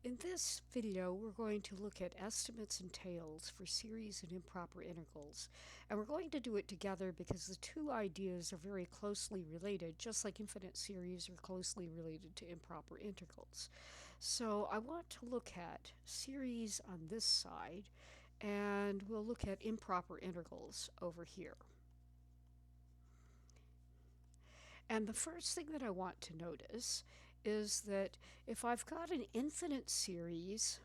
In this video, we're going to look at estimates and tails for series and improper integrals. And we're going to do it together because the two ideas are very closely related, just like infinite series are closely related to improper integrals. So I want to look at series on this side, and we'll look at improper integrals over here. And the first thing that I want to notice is that if I've got an infinite series,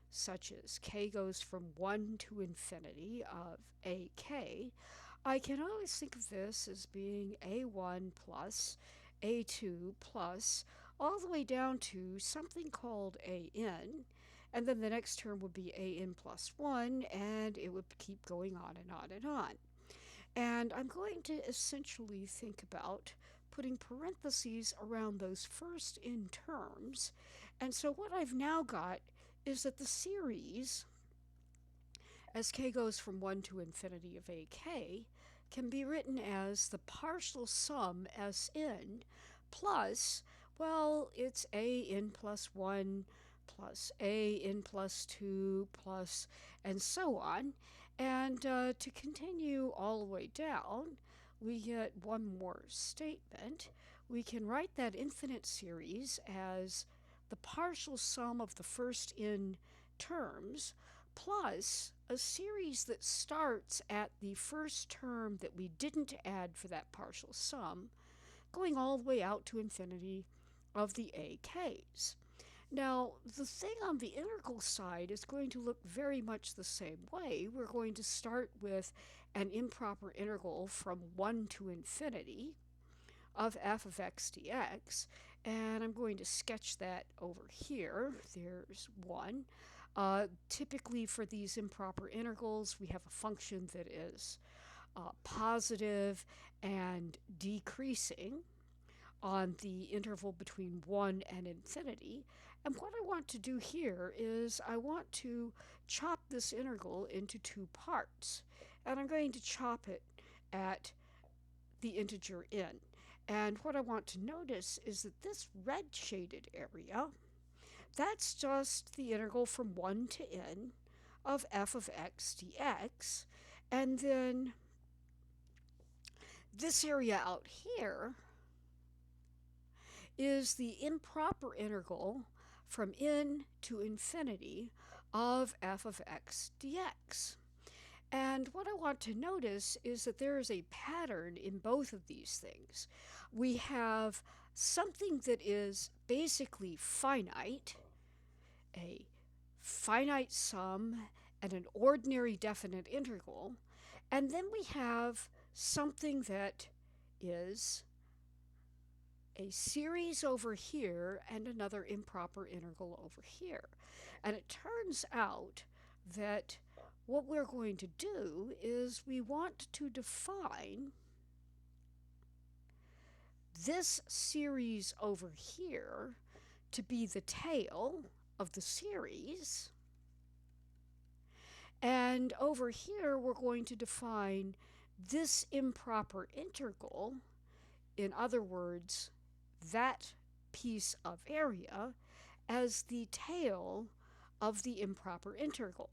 such as k goes from 1 to infinity of ak, I can always think of this as being a1 plus a2 plus all the way down to something called an, and then the next term would be an plus 1, and it would keep going on and on and on. And I'm going to essentially think about putting parentheses around those first in terms. And so what I've now got is that the series, as k goes from 1 to infinity of ak, can be written as the partial sum Sn plus, well, it's an plus 1 plus an plus 2 plus, and so on. And to continue all the way down, we get one more statement. We can write that infinite series as the partial sum of the first in terms plus a series that starts at the first term that we didn't add for that partial sum, going all the way out to infinity of the AKs. Now, the thing on the integral side is going to look very much the same way. We're going to start with an improper integral from 1 to infinity of f of x dx, and I'm going to sketch that over here. There's one. Typically for these improper integrals, we have a function that is positive and decreasing on the interval between 1 and infinity. And what I want to do here is I want to chop this integral into two parts. And I'm going to chop it at the integer n. And what I want to notice is that this red shaded area, that's just the integral from 1 to n of f of x dx. And then this area out here is the improper integral from n to infinity of f of x dx. And what I want to notice is that there is a pattern in both of these things. We have something that is basically finite, a finite sum and an ordinary definite integral, and then we have something that is a series over here and another improper integral over here. And it turns out that what we're going to do is we want to define this series over here to be the tail of the series. And over here, we're going to define this improper integral, in other words, that piece of area, as the tail of the improper integral.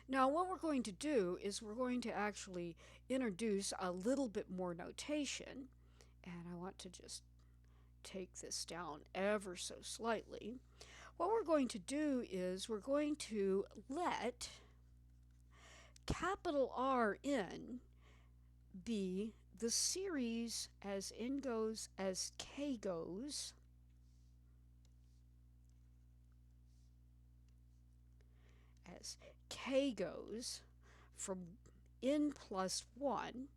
Now what we're going to do is we're going to actually introduce a little bit more notation, and I want to just take this down ever so slightly. What we're going to do is we're going to let capital Rn be the series as n goes, as k goes, from n plus 1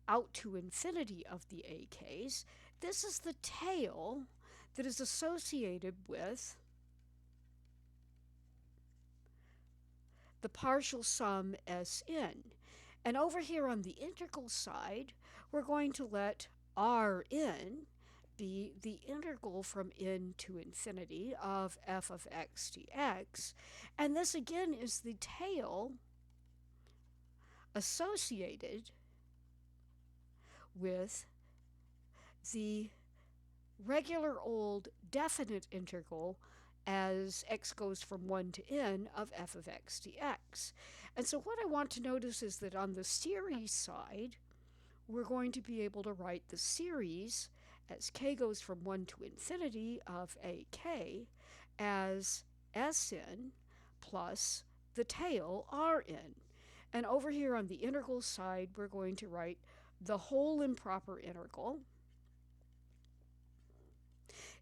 out to infinity of the AKs. This is the tail that is associated with the partial sum Sn. And over here on the integral side, we're going to let Rn be the integral from n to infinity of f of x dx. And this again is the tail associated with the regular old definite integral as x goes from 1 to n of f of x dx. And so what I want to notice is that on the series side, we're going to be able to write the series as k goes from 1 to infinity of ak as Sn plus the tail Rn. And over here on the integral side, we're going to write the whole improper integral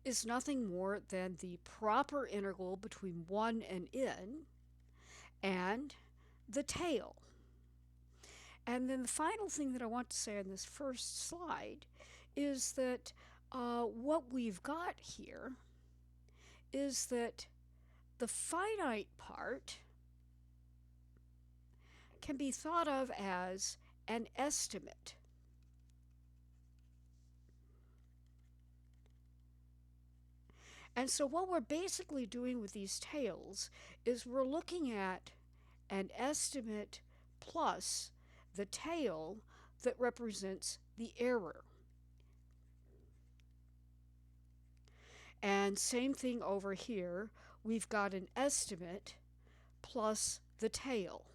is nothing more than the proper integral between 1 and n and the tail. And then the final thing that I want to say on this first slide is that what we've got here is that the finite part can be thought of as an estimate. And so what we're basically doing with these tails is we're looking at an estimate plus the tail that represents the error. And same thing over here, we've got an estimate plus the tail.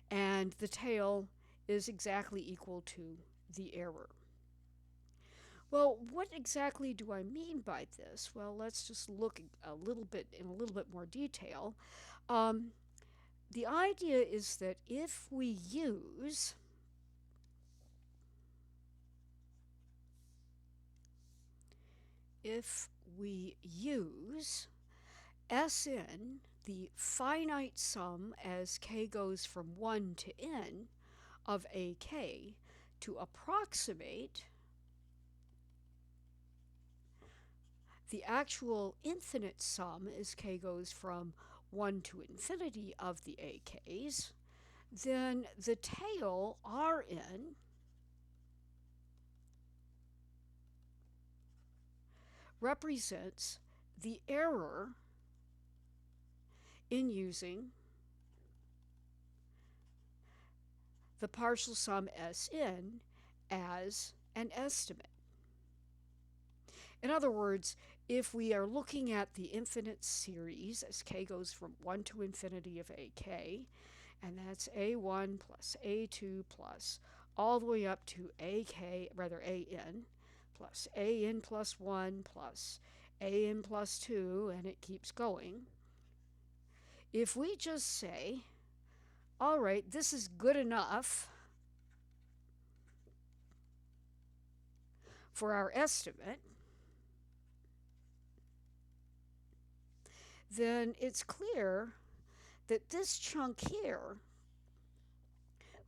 And the tail is exactly equal to the error. Well, what exactly do I mean by this? Well, let's just look in a little bit more detail. The idea is that if we use Sn, the finite sum as k goes from 1 to n of ak, to approximate the actual infinite sum as k goes from 1 to infinity of the ak's, then the tail Rn represents the error in using the partial sum Sn as an estimate. In other words, if we are looking at the infinite series as k goes from 1 to infinity of ak, and that's a1 plus a2 plus all the way up to an plus an plus 1 plus an plus 2, and it keeps going. If we just say, all right, this is good enough for our estimate, then it's clear that this chunk here,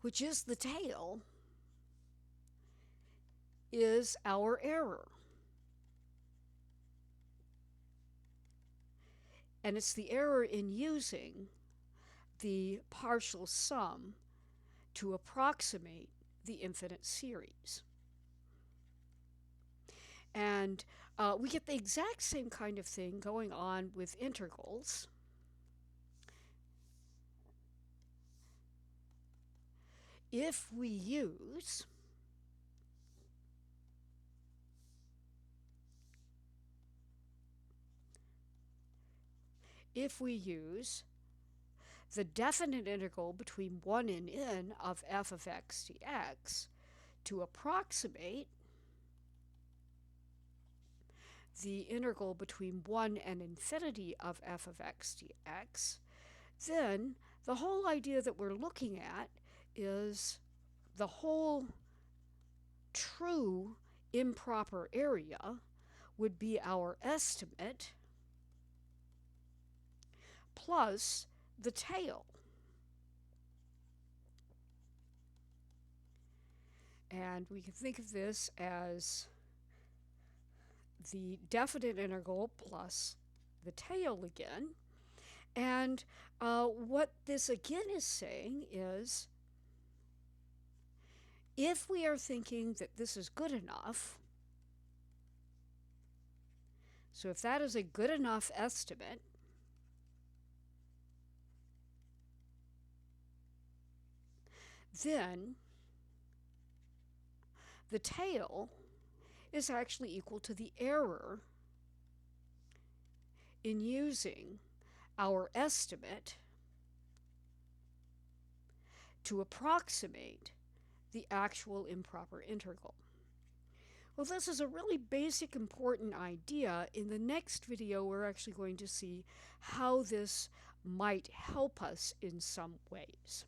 which is the tail, is our error. And it's the error in using the partial sum to approximate the infinite series. And we get the exact same kind of thing going on with integrals. If we use the definite integral between 1 and n of f of x dx to approximate the integral between 1 and infinity of f of x dx, then the whole idea that we're looking at is the whole true improper area would be our estimate plus the tail. And we can think of this as the definite integral plus the tail again. And what this again is saying is, if we are thinking that this is good enough, so if that is a good enough estimate, then the tail is actually equal to the error in using our estimate to approximate the actual improper integral. Well, this is a really basic, important idea. In the next video, we're actually going to see how this might help us in some ways.